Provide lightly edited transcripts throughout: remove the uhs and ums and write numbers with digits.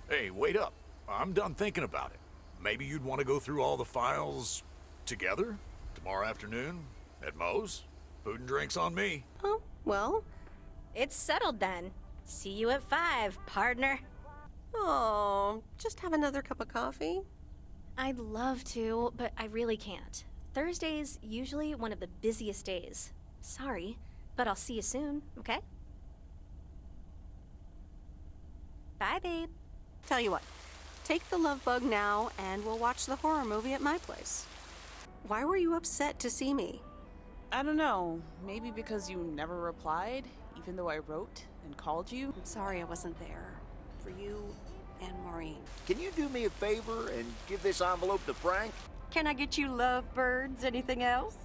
Hey, wait up. I'm done thinking about it. Maybe you'd want to go through all the files together? Tomorrow afternoon? At Moe's? Food and drinks on me. Oh, well. It's settled then. See you at 5, partner. Oh, just have another cup of coffee? I'd love to, but I really can't. Thursday's usually one of the busiest days. Sorry, but I'll see you soon, okay? Bye, babe. Tell you what, take the love bug now and we'll watch the horror movie at my place. Why were you upset to see me? I don't know. Maybe because you never replied, even though I wrote and called you. I'm sorry I wasn't there. For you and Maureen. Can you do me a favor and give this envelope to Frank? Can I get you lovebirds? Anything else?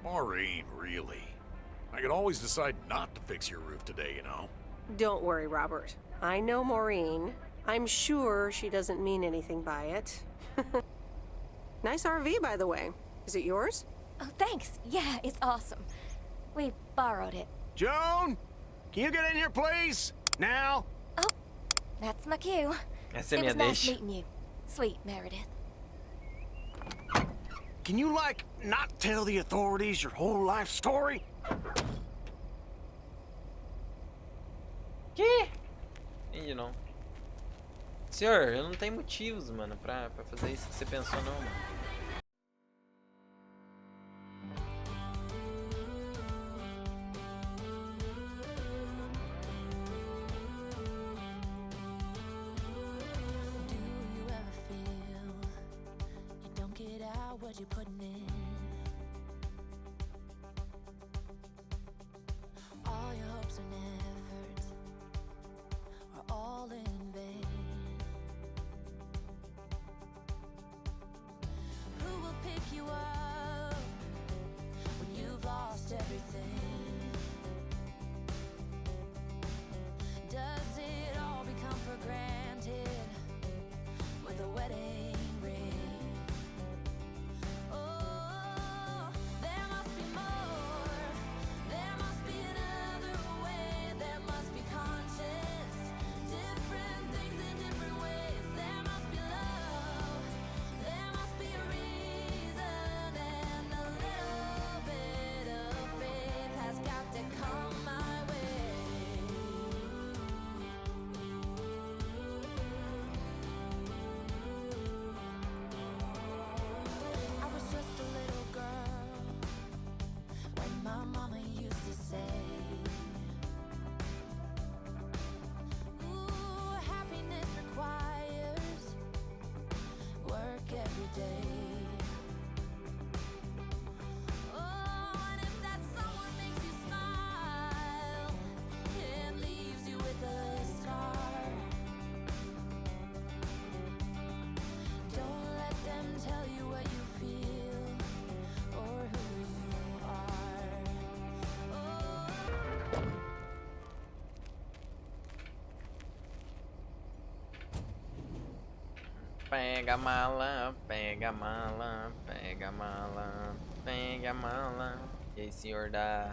Maureen, really? I could always decide not to fix your roof today, you know? Don't worry, Robert. I know Maureen. I'm sure she doesn't mean anything by it. Nice RV, by the way. Is it yours? Oh, thanks. Yeah, it's awesome. We borrowed it. Joan, can you get in here, please? Now? Oh, that's my cue. Essa é It minha was nice deixa. meeting you. Sweet Meredith. Can you, not tell the authorities your whole life story? Que? Entendi não. Senhor, eu não tenho motivos, mano, pra fazer isso que você pensou não, mano. You're putting in all your hopes and efforts are all in vain. Who will pick you up when you've lost everything? Does it all become for granted with a wedding ring? Pega a mala, pega a mala, pega a mala, pega a mala. E aí, senhor da...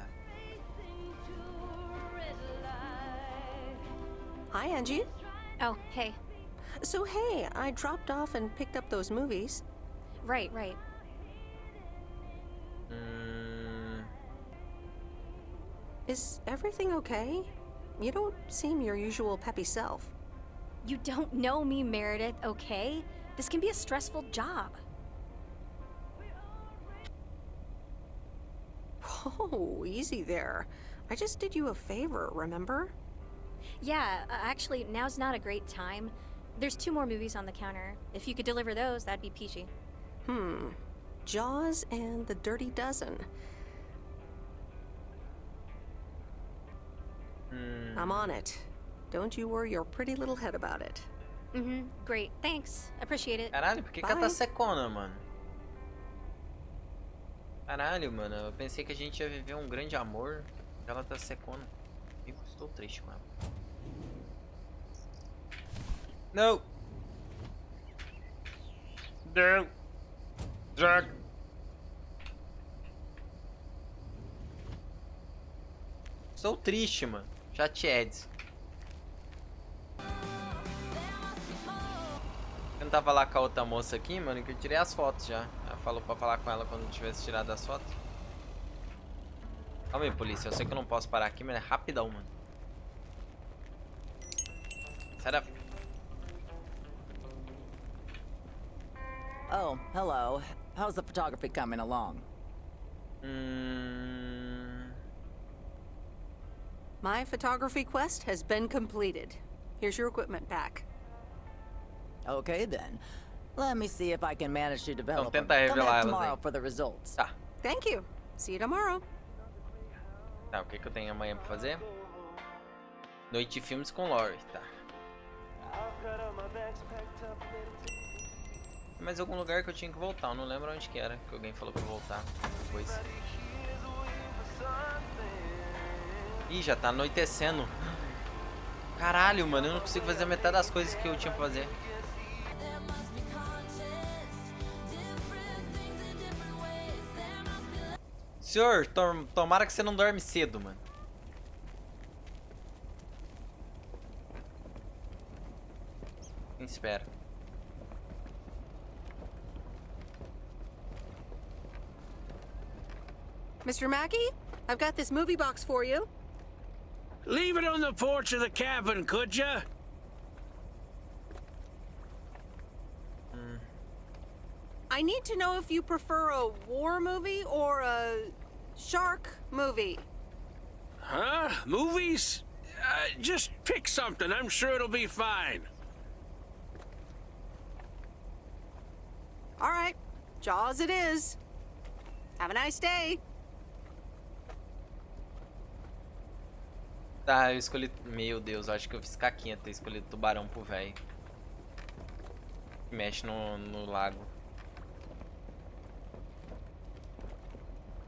Hi, Angie. Oh, hey. So, hey, I dropped off and picked up those movies. Right. Is everything okay? You don't seem your usual peppy self. You don't know me, Meredith, okay? This can be a stressful job. Oh, easy there. I just did you a favor, remember? Yeah, actually, now's not a great time. There's 2 more movies on the counter. If you could deliver those, that'd be peachy. Jaws and The Dirty Dozen. I'm on it. Don't you worry your pretty little head about it. Great. Thanks. Appreciate it. Caralho, por que ela Bye. tá secona, mano? Caralho, mano, eu pensei que a gente ia viver um grande amor. Ela tá secona. Eu estou triste com ela. Não! Não! Drag! Estou triste, mano. Chateados. tava lá com a outra moça aqui, mano, que eu tirei as fotos já. Ela falou pra falar com ela quando tivesse tirado as fotos. Calma aí, polícia. Eu sei que eu não posso parar aqui, mas é rapidão, mano. Sai da... Oh, hello. How's the photography coming along? My photography quest has been completed. Here's your equipment back. Okay, then. Let me see if I can manage to develop tenta them. Come revelar back elas tomorrow aí. for the results. Tá. Thank you. See you tomorrow. Tá, o que que eu tenho amanhã pra fazer? Noite de filmes com Lori, tá. Tem mais algum lugar que eu tinha que voltar, eu não lembro onde que era, que alguém falou pra eu voltar depois. Ih, já tá anoitecendo. Caralho, mano, eu não consigo fazer a metade das coisas que eu tinha pra fazer. Senhor, tomara que você não dorme cedo, mano. Quem espera? Mr. Mackey, I've got this movie box for you. Leave it on the porch of the cabin, could ya? I need to know if you prefer a war movie or a shark movie. Huh? Movies? Just pick something. I'm sure it'll be fine. All right, Jaws it is. Have a nice day. Tá, eu escolhi... Meu Deus, acho que eu fiz caquinha ter escolhido tubarão pro velho. Que mexe no lago.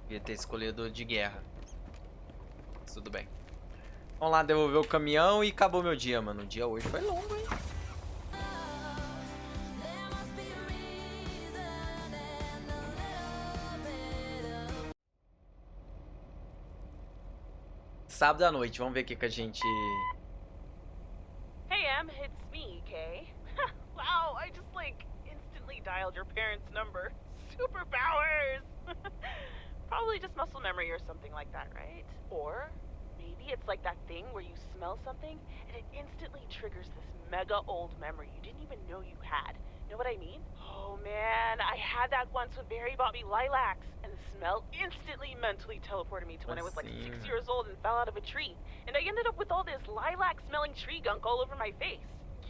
Devia ter escolhido de guerra. Mas tudo bem. Vamos lá devolver o caminhão e acabou meu dia, mano. O dia hoje foi longo, hein? Sábado à noite, vamos ver o que que a gente... Hey, Em, it's me, Kay. Wow, I just, instantly dialed your parents' number. Superpowers! Probably just muscle memory or something like that, right? Or maybe it's like that thing where you smell something and it instantly triggers this mega old memory you didn't even know you had. Know what I mean? Oh man, I had that once when Barry bought me lilacs, and the smell instantly mentally teleported me to when I was 6 years old and fell out of a tree. And I ended up with all this lilac-smelling tree gunk all over my face.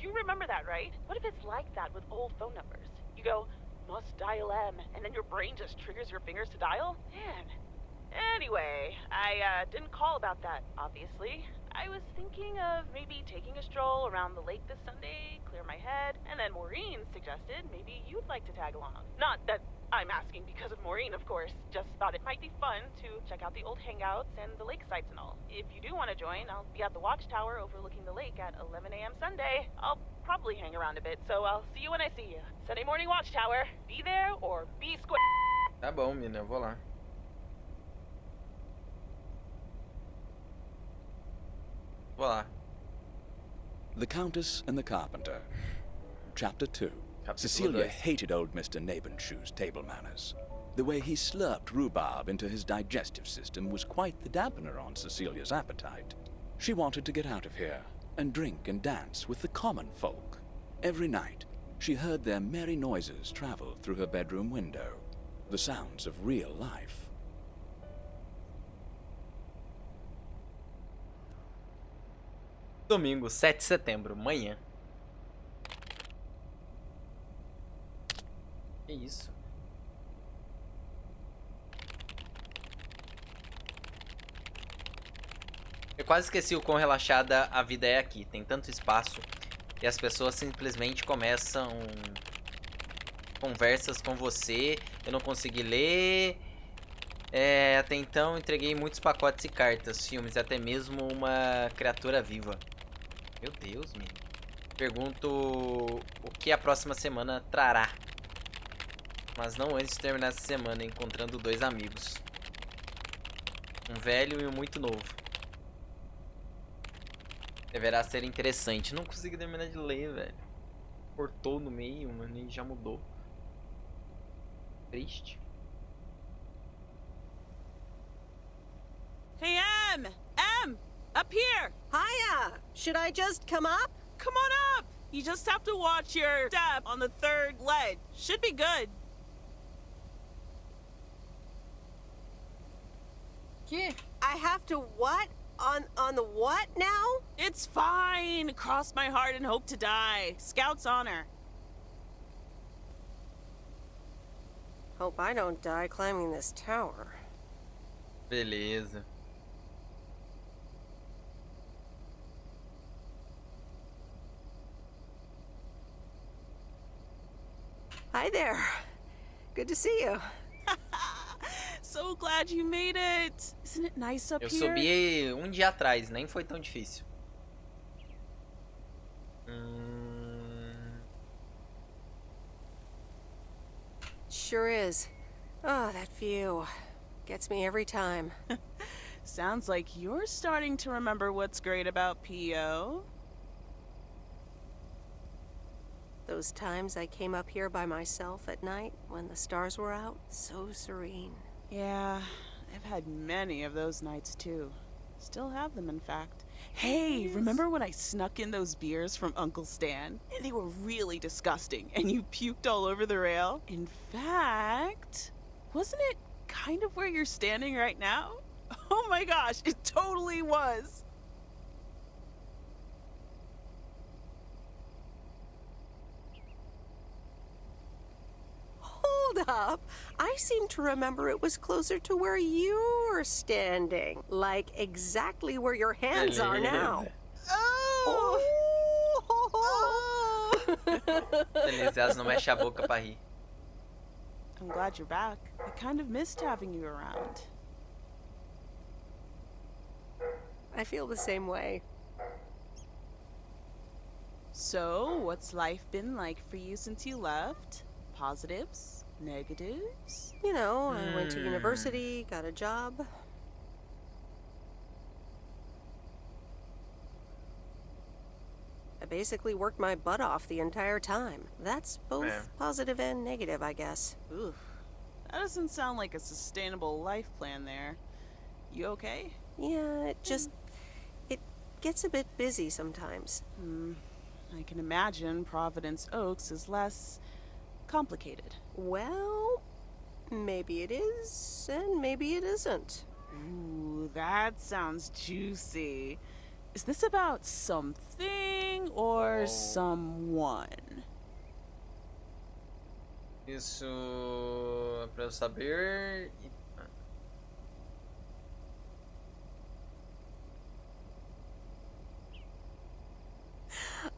You remember that, right? What if it's like that with old phone numbers? You go, must dial M, and then your brain just triggers your fingers to dial? Man. Anyway, I didn't call about that, obviously. I was thinking of maybe taking a stroll around the lake this Sunday, clear my head, and then Maureen suggested maybe you'd like to tag along. Not that I'm asking because of Maureen, of course, just thought it might be fun to check out the old hangouts and the lake sites and all. If you do want to join, I'll be at the watchtower overlooking the lake at 11 a.m. Sunday. I'll probably hang around a bit, so I'll see you when I see you. Sunday morning watchtower. Be there or be square. Tá bom, menina, eu vou lá. Vou lá. The Countess and the Carpenter. Chapter 2. Capítulo Cecilia 2. hated old Mr. Nabenshoe's table manners. The way he slurped rhubarb into his digestive system was quite the dampener on Cecilia's appetite. She wanted to get out of here and drink and dance with the common folk. Every night, she heard their merry noises travel through her bedroom window, the sounds of real life. Domingo, 7 de setembro, manhã. Que isso? Eu quase esqueci o quão relaxada a vida é aqui. Tem tanto espaço e as pessoas simplesmente começam conversas com você. Eu não consegui ler. Até então entreguei muitos pacotes e cartas, filmes, até mesmo uma criatura viva. Meu Deus, menino. Pergunto o que a próxima semana trará. Mas não antes de terminar essa semana, encontrando 2 amigos. Um velho e um muito novo. Deverá ser interessante. Não consigo terminar de ler, velho. Cortou no meio, mano, e já mudou. Triste. Hey, Em! Em! Up here! Hiya! Should I just come up? Come on up! You just have to watch your step on the third ledge. Should be good. Que? I have to what? On the what now? It's fine. Cross my heart and hope to die. Scout's honor. Hope I don't die climbing this tower. Beleza. Hi there. Good to see you. So glad you made it. Isn't it nice up Eu here? subi um dia atrás, nem foi tão difícil. Sure is. Oh, that view. Gets me every time. Sounds like you're starting to remember what's great about P.O. Those times I came up here by myself at night when the stars were out, so serene. Yeah, I've had many of those nights too. Still have them, in fact. Hey, remember when I snuck in those beers from Uncle Stan? They were really disgusting, and you puked all over the rail? In fact, wasn't it kind of where you're standing right now? Oh my gosh, it totally was! Hold up! I seem to remember it was closer to where you're standing. Like exactly where your hands are now. Oh! Beleza, elas não mexem a boca pra rir. I'm glad you're back. I kind of missed having you around. I feel the same way. So, what's life been like for you since you left? Positives? Negatives? You know, I went to university, got a job. I basically worked my butt off the entire time. That's both positive and negative, I guess. Oof. That doesn't sound like a sustainable life plan there. You okay? Yeah, it gets a bit busy sometimes. I can imagine Providence Oaks is less complicated. Well, maybe it is, and maybe it isn't. Ooh, that sounds juicy. Is this about something or someone? Isso é pra eu saber.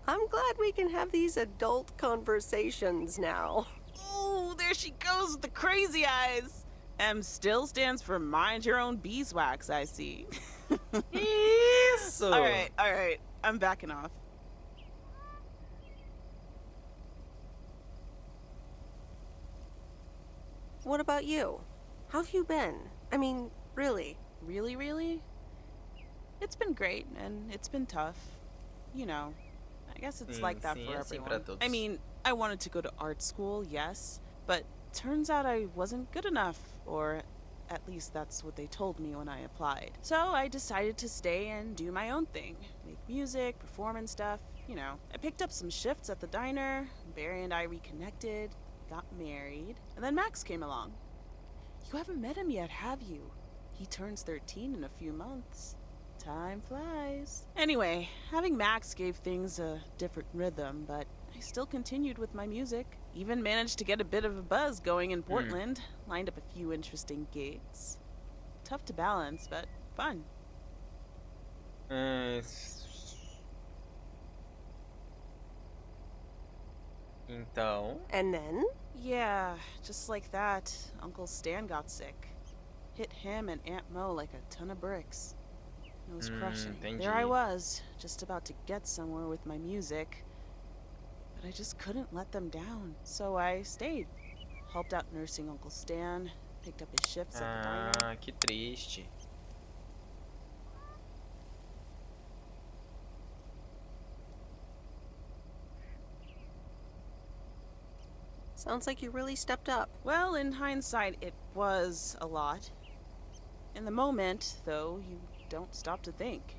I'm glad we can have these adult conversations now. Ooh, there she goes with the crazy eyes. M still stands for mind your own beeswax, I see. Isso! All right. I'm backing off. What about you? How have you been? I mean, really? Really? It's been great, and it's been tough. You know, I guess it's like that for assim pra everyone. todos. I mean, I wanted to go to art school, yes, but turns out I wasn't good enough, or at least that's what they told me when I applied. So I decided to stay and do my own thing. Make music, perform and stuff, you know. I picked up some shifts at the diner, Barry and I reconnected, got married, and then Max came along. You haven't met him yet, have you? He turns 13 in a few months. Time flies. Anyway, having Max gave things a different rhythm, but I still continued with my music. Even managed to get a bit of a buzz going in Portland. Lined up a few interesting gigs. Tough to balance, but fun. Então. And then? Yeah, just like that, Uncle Stan got sick. Hit him and Aunt Mo like a ton of bricks. It was crushing. Entendi. There I was, just about to get somewhere with my music. But I just couldn't let them down. So I stayed. Helped out nursing Uncle Stan. Picked up his shifts at the diner. Ah, que triste. Sounds like you really stepped up. Well, in hindsight, it was a lot. In the moment, though, you don't stop to think.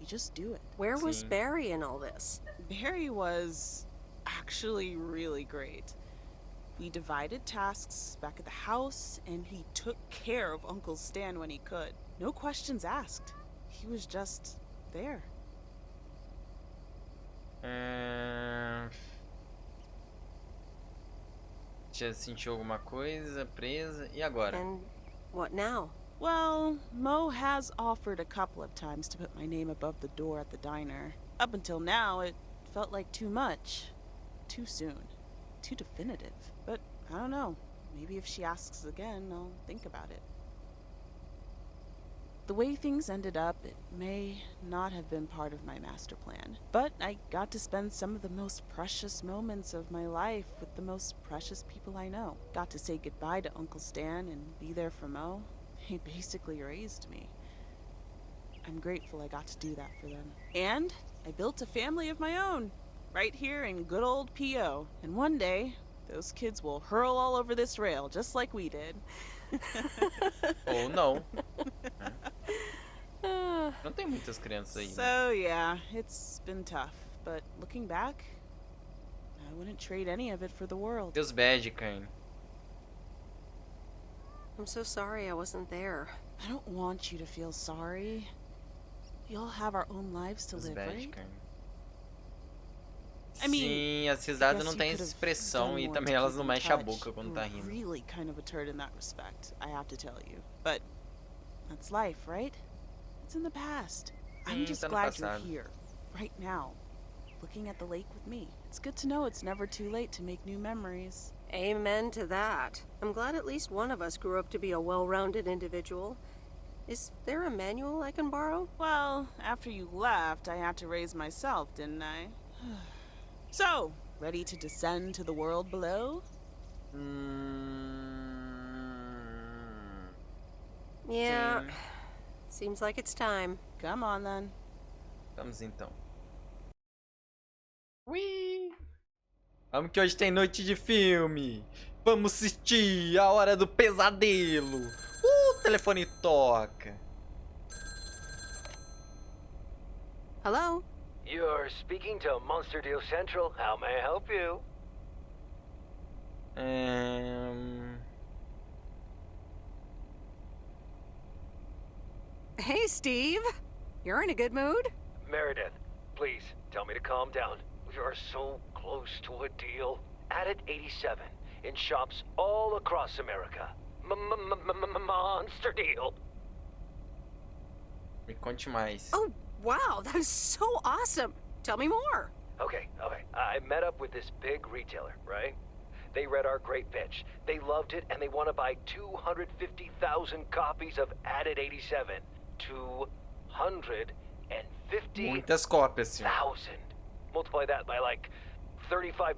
You just do it. Where was Sim. Barry in all this? Barry was actually really great. We divided tasks back at the house, and he took care of Uncle Stan when he could. No questions asked. He was just there. Já sentiu alguma coisa presa? E agora? And what now? Well, Mo has offered a couple of times to put my name above the door at the diner. Up until now, it felt like too much. Too soon. Too definitive. But I don't know. Maybe if she asks again, I'll think about it. The way things ended up, it may not have been part of my master plan. But I got to spend some of the most precious moments of my life with the most precious people I know. Got to say goodbye to Uncle Stan and be there for Mo. He basically raised me. I'm grateful I got to do that for them. And I built a family of my own, right here in good old P.O. And one day, those kids will hurl all over this rail, just like we did. Ou não. Não tem muitas crianças aí. So yeah, it's been tough. But looking back, I wouldn't trade any of it for the world. Deus bad, Cain. I'm so sorry I wasn't there. I don't want you to feel sorry. We all have our own lives to Deus live, bad, right? Cain. I mean, Sim, as I risadas guess não you têm could have expressão done e more também to elas keep não in mexem a touch. boca quando tá You're rindo. really kind of a turd in that respect, I have to tell you. But that's life, right? It's in the past. I'm just tá no glad you're passado. here, right now, looking at the lake with me. It's good to know it's never too late to make new memories. Amen to that. I'm glad at least one of us grew up to be a well-rounded individual. Is there a manual I can borrow? Well, after you left, I had to raise myself, didn't I? So, ready to descend to the world below? Yeah. Sim. Seems like it's time. Come on, then. Vamos então. Ui! Vamos que hoje tem noite de filme. Vamos assistir a hora do pesadelo. O telefone toca. Hello? You're speaking to Monster Deal Central. How may I help you? Hey, Steve. You're in a good mood? Meredith, please tell me to calm down. We are so close to a deal. Added 87 in shops all across America. Monster Deal. Me conte mais. Oh, wow. That is so awesome. Tell me more. Okay. I met up with this big retailer, right? They read our great pitch. They loved it, and they want to buy 250,000 copies of Added 87. 250,000. Muitas cópias, senhor. Multiply that by like $35.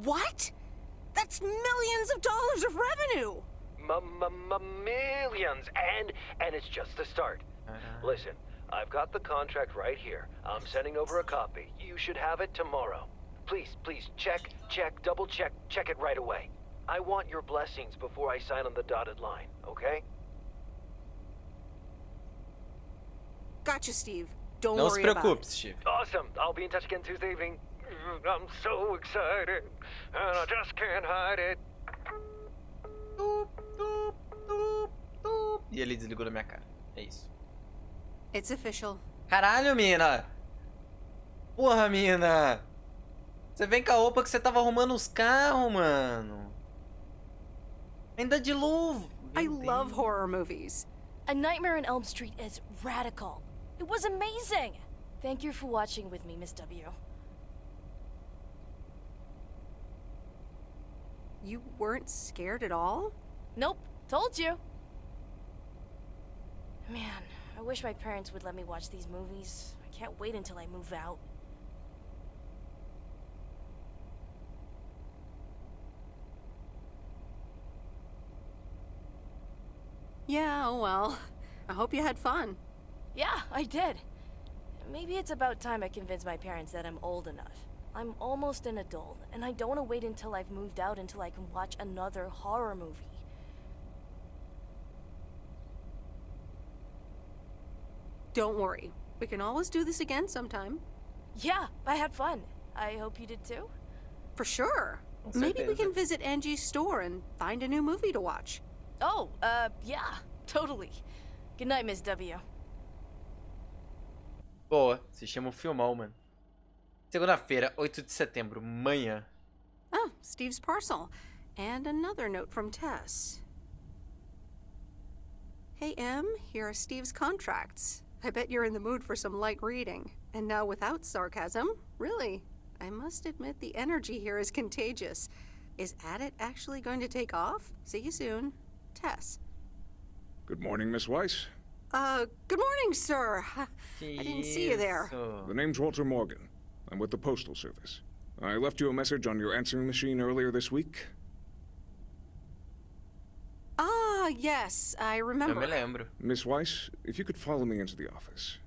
What? That's millions of dollars of revenue. Millions, and it's just the start. Listen, I've got the contract right here. I'm sending over a copy. You should have it tomorrow. Please, check, double check it right away. I want your blessings before I sign on the dotted line, okay? Gotcha, Steve. Don't Não se worry about preocupe, it. Steve. Awesome. I'll be in touch again Tuesday evening. I'm so excited, and I just can't hide it. E ele desligou da minha cara. É isso. It's official. Caralho, mina! Porra, mina! Você vem com a roupa que você tava arrumando os carros, mano. Ainda de luva. I love horror movies. A Nightmare on Elm Street is radical. It was amazing. Thank you for watching with me, Miss W. You weren't scared at all? Nope, told you. Man, I wish my parents would let me watch these movies. I can't wait until I move out. Yeah, well, I hope you had fun. Yeah, I did. Maybe it's about time I convince my parents that I'm old enough. I'm almost an adult, and I don't want to wait until I've moved out until I can watch another horror movie. Don't worry. We can always do this again sometime. Yeah, I had fun. I hope you did too. For sure. Com Maybe we certeza. can visit Angie's store and find a new movie to watch. Oh, yeah, totally. Good night, Miss W. Boa, se chama um filmão, mano. Segunda-feira, 8 de setembro, manhã. Oh, Steve's parcel. And another note from Tess. Hey, Em, here are Steve's contracts. I bet you're in the mood for some light reading. And now without sarcasm, really, I must admit the energy here is contagious. Is Adit actually going to take off? See you soon. Tess. Good morning, Miss Weiss. Good morning, sir. I didn't see you there. The name's Walter Morgan. I'm with the Postal Service. I left you a message on your answering machine earlier this week. Ah, yes, I Eu remember. me lembro. Miss Weiss, if you could follow me into the office,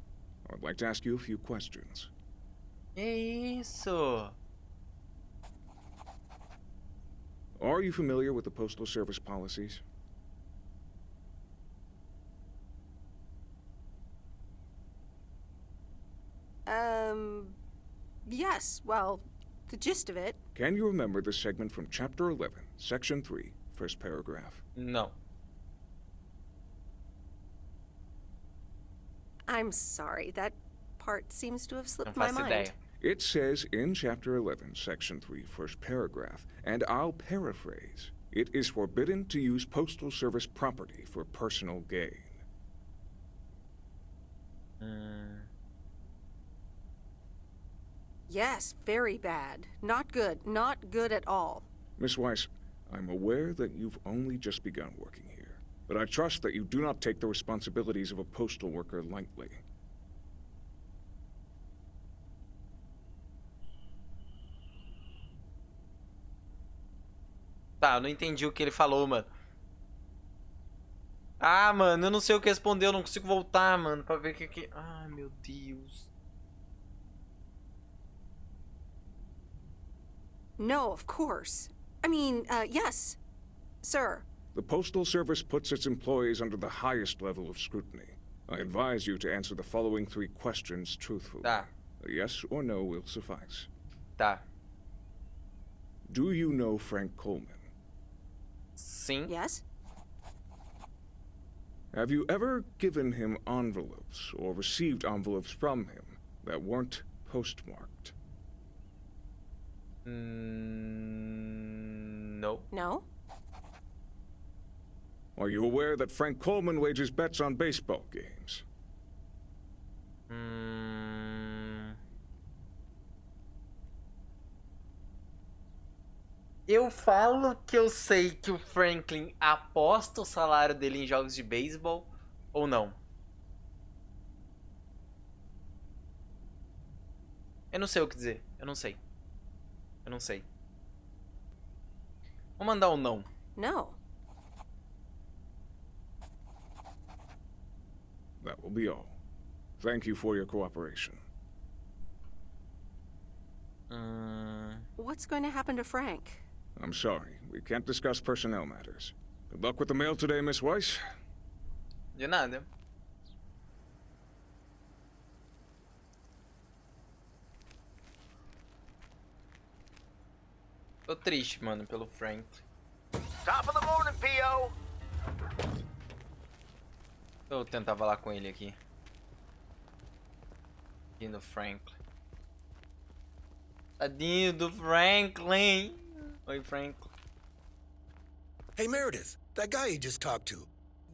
I'd like to ask you a few questions. Que isso? Are you familiar with the Postal Service policies? Yes, well, the gist of it. Can you remember the segment from Chapter 11, Section 3, first paragraph? Não. I'm sorry, that part seems to have Não slipped my faço mind. ideia. It says in Chapter 11, Section 3, first paragraph, and I'll paraphrase, it is forbidden to use Postal Service property for personal gain. Yes, very bad. Not good. Not good at all. Miss Weiss, I'm aware that you've only just begun working here, but I trust that you do not take the responsibilities of a postal worker lightly. Tá, eu não entendi o que ele falou, mano. Ah, mano, eu não sei o que responder, eu não consigo voltar, mano, pra ver o que... Ai, meu Deus. No, of course. I mean, yes. Sir. The Postal Service puts its employees under the highest level of scrutiny. I advise you to answer the following 3 questions truthfully. Tá, A yes or no will suffice. tá. Do you know Frank Coleman? Sim. Yes? Have you ever given him envelopes or received envelopes from him that weren't postmarked? No. No? Are you aware that Frank Coleman wages bets on baseball games? Eu falo que eu sei que o Franklin aposta o salário dele em jogos de beisebol ou não. Eu não sei o que dizer. Eu não sei. Eu não sei. Vou mandar um não. No. That will be all. Thank you for your cooperation. What's going to happen to Frank? I'm sorry, we can't discuss personnel matters. Good luck with the mail today, Miss Weiss. De nada. Tô triste, mano, pelo Frank. Top of the morning, P.O. Eu tentar falar com ele aqui. Aqui no Franklin. Tadinho do Franklin. Oi, Franklin. Hey, Meredith, that guy you just talked to,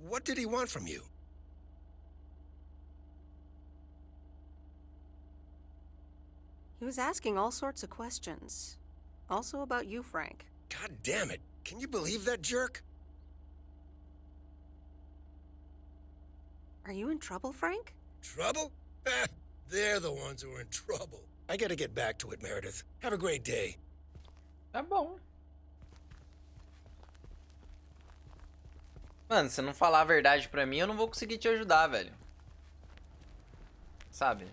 what did he want from you? He was asking all sorts of questions. Also about you, Frank. God damn it. Can you believe that jerk? Are you in trouble, Frank? Trouble? They're the ones who are in trouble. I gotta get back to it, Meredith. Have a great day. Tá bom. Mano, se não falar a verdade pra mim, eu não vou conseguir te ajudar, velho. Sabe?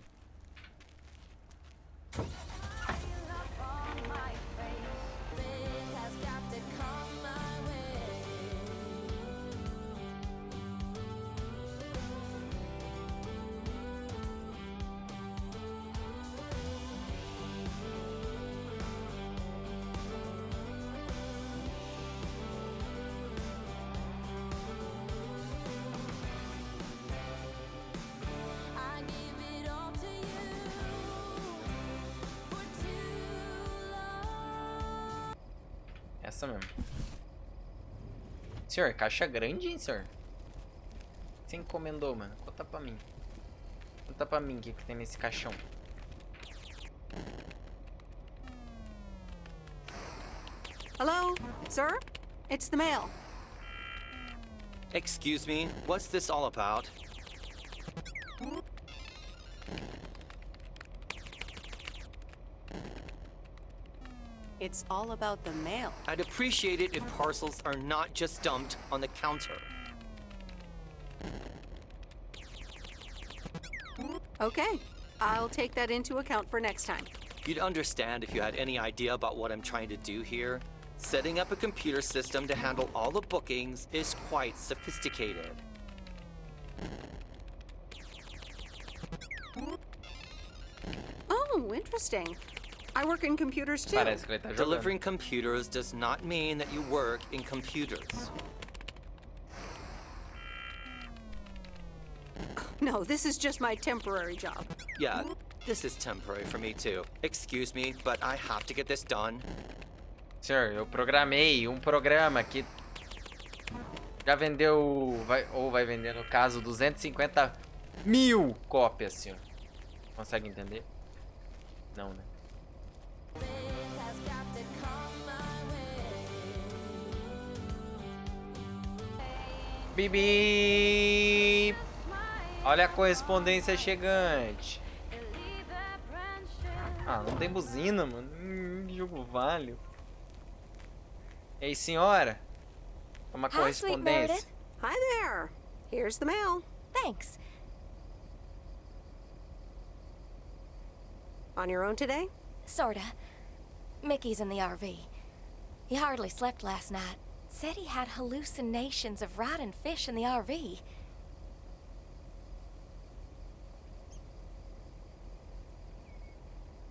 Essa mesmo. Senhor, caixa grande, hein, senhor? Você encomendou, mano? Conta pra mim. Conta pra mim o que tem nesse caixão. Hello, sir? It's the mail. Excuse me, what's this all about? It's all about the mail. I'd appreciate it if parcels are not just dumped on the counter. Okay, I'll take that into account for next time. You'd understand if you had any idea about what I'm trying to do here. Setting up a computer system to handle all the bookings is quite sophisticated. Oh, interesting. I work in computers too. Parece que ele tá jogando. Delivering computers does not mean that you work in computers. No, this is just my temporary job. Yeah, this is temporary for me too. Excuse me, but I have to get this done. Senhor, eu programei um programa que já vendeu, ou vai vender, no caso, 250 mil cópias, senhor. Consegue entender? Não, né? Bibi! Olha a correspondência chegante. Ah, não tem buzina, mano. Que jogo valho. Ei, senhora. Uma correspondência. Hi there. Here's the mail. Thanks. On your own today? Sorta. Mickey's in the RV. He hardly slept last night. Said he had hallucinations of rotten fish in the RV.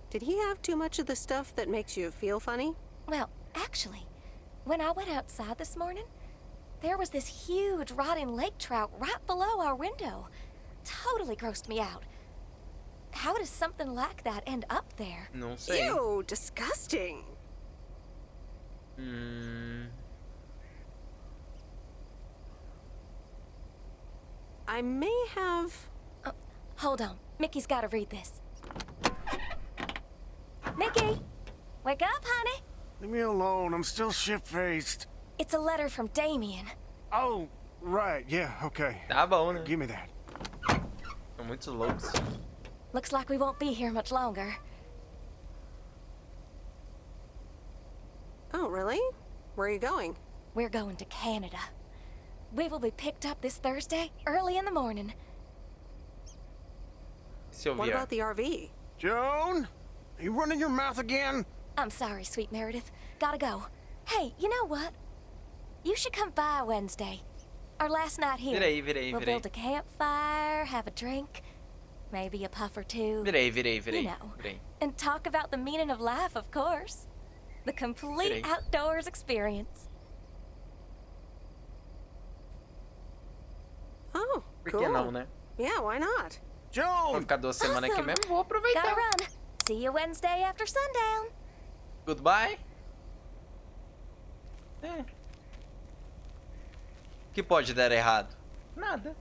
Did he have too much of the stuff that makes you feel funny? Well, actually, when I went outside this morning, there was this huge rotting lake trout right below our window. Totally grossed me out. How does something like that end up there? Não sei. Ew, disgusting. I may have... Hold on. Mickey's gotta read this. Mickey! Wake up, honey! Leave me alone. I'm still shit-faced. It's a letter from Damien. Oh, right. Yeah, okay. Tá bom, né? Give me that. São muito loucos. Looks like we won't be here much longer. Oh, really? Where are you going? We're going to Canada. We will be picked up this Thursday, early in the morning. What about the RV? Joan? Are you running your mouth again? I'm sorry, sweet Meredith. Gotta go. Hey, you know what? You should come by Wednesday. Our last night here. We'll build a campfire, have a drink, maybe a puff or two. You know, and talk about the meaning of life, of course. The complete outdoors experience. Oh, Por cool. que não, né? Yeah, why not? Joan! Vou ficar 2 semanas aqui mesmo, vou aproveitar. Gotta run. See you Wednesday after sundown. Goodbye. É. O que pode dar errado? Nada.